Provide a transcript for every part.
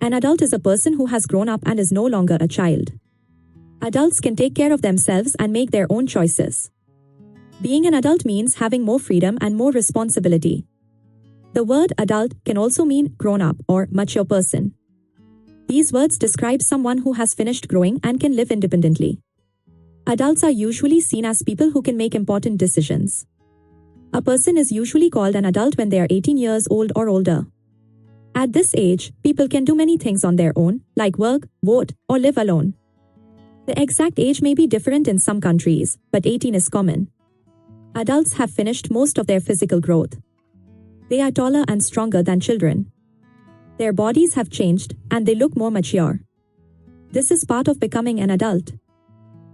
An adult is a person who has grown up and is no longer a child. Adults can take care of themselves and make their own choices. Being an adult means having more freedom and more responsibility. The word adult can also mean grown up or mature person. These words describe someone who has finished growing and can live independently. Adults are usually seen as people who can make important decisions. A person is usually called an adult when they are 18 years old or older. At this age, people can do many things on their own, like work, vote, or live alone. The exact age may be different in some countries, but 18 is common. Adults have finished most of their physical growth. They are taller and stronger than children. Their bodies have changed, and they look more mature. This is part of becoming an adult.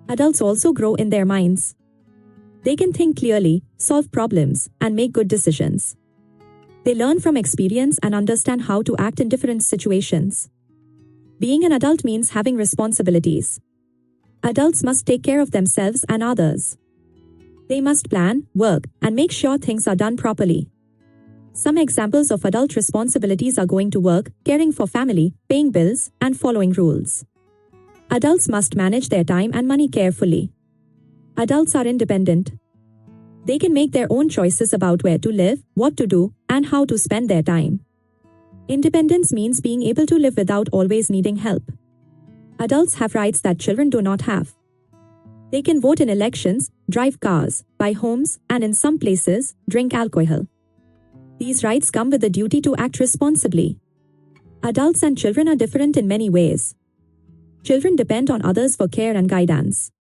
Adults also grow in their minds. They can think clearly, solve problems, and make good decisions. They learn from experience and understand how to act in different situations. Being an adult means having responsibilities. Adults must take care of themselves and others. They must plan, work, and make sure things are done properly. Some examples of adult responsibilities are going to work, caring for family, paying bills, and following rules. Adults must manage their time and money carefully. Adults are independent. They can make their own choices about where to live, what to do, and how to spend their time. Independence means being able to live without always needing help. Adults have rights that children do not have. They can vote in elections, drive cars, buy homes, and in some places, drink alcohol. These rights come with the duty to act responsibly. Adults and children are different in many ways. Children depend on others for care and guidance.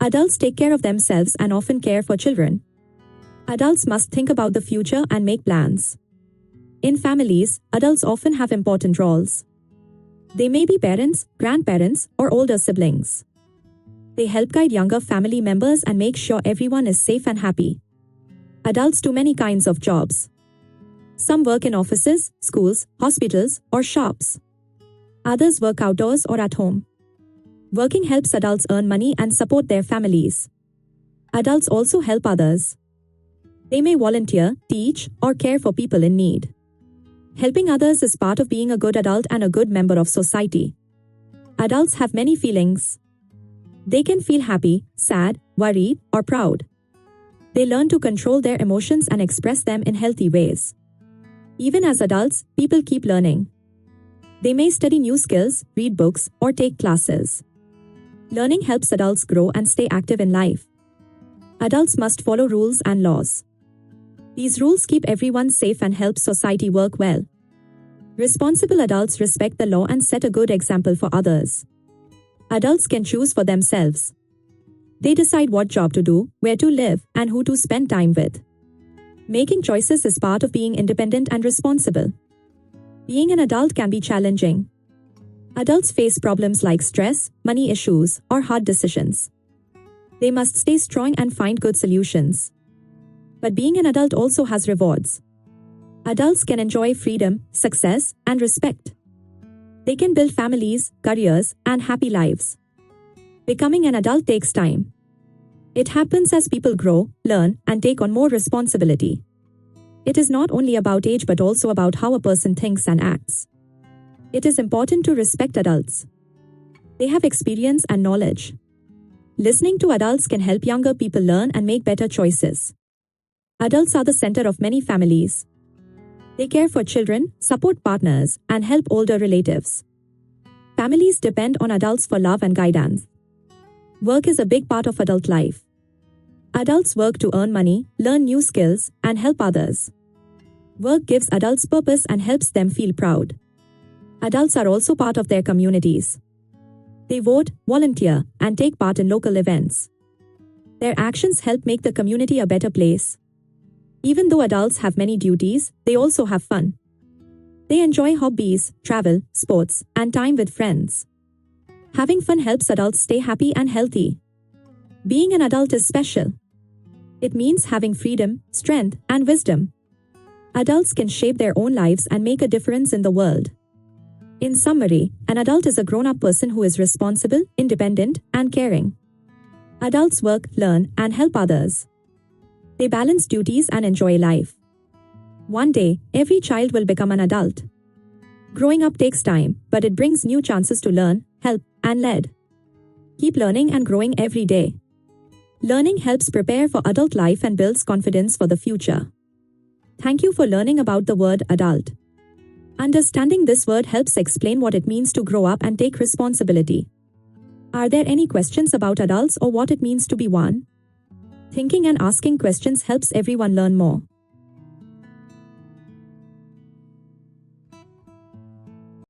Adults take care of themselves and often care for children. Adults must think about the future and make plans. In families, adults often have important roles. They may be parents, grandparents, or older siblings. They help guide younger family members and make sure everyone is safe and happy. Adults do many kinds of jobs. Some work in offices, schools, hospitals, or shops. Others work outdoors or at home. Working helps adults earn money and support their families. Adults also help others. They may volunteer, teach, or care for people in need. Helping others is part of being a good adult and a good member of society. Adults have many feelings. They can feel happy, sad, worried, or proud. They learn to control their emotions and express them in healthy ways. Even as adults, people keep learning. They may study new skills, read books, or take classes. Learning helps adults grow and stay active in life. Adults must follow rules and laws. These rules keep everyone safe and help society work well. Responsible adults respect the law and set a good example for others. Adults can choose for themselves. They decide what job to do, where to live, and who to spend time with. Making choices is part of being independent and responsible. Being an adult can be challenging. Adults face problems like stress, money issues, or hard decisions. They must stay strong and find good solutions. But being an adult also has rewards. Adults can enjoy freedom, success, and respect. They can build families, careers, and happy lives. Becoming an adult takes time. It happens as people grow, learn, and take on more responsibility. It is not only about age but also about how a person thinks and acts. It is important to respect adults. They have experience and knowledge. Listening to adults can help younger people learn and make better choices. Adults are the center of many families. They care for children, support partners, and help older relatives. Families depend on adults for love and guidance. Work is a big part of adult life. Adults work to earn money, learn new skills, and help others. Work gives adults purpose and helps them feel proud. Adults are also part of their communities. They vote, volunteer, and take part in local events. Their actions help make the community a better place. Even though adults have many duties, they also have fun. They enjoy hobbies, travel, sports, and time with friends. Having fun helps adults stay happy and healthy. Being an adult is special. It means having freedom, strength, and wisdom. Adults can shape their own lives and make a difference in the world. In summary, an adult is a grown-up person who is responsible, independent, and caring. Adults work, learn, and help others. They balance duties and enjoy life. One day, every child will become an adult. Growing up takes time, but it brings new chances to learn, help, and lead. Keep learning and growing every day. Learning helps prepare for adult life and builds confidence for the future. Thank you for learning about the word adult. Understanding this word helps explain what it means to grow up and take responsibility. Are there any questions about adults or what it means to be one? Thinking and asking questions helps everyone learn more.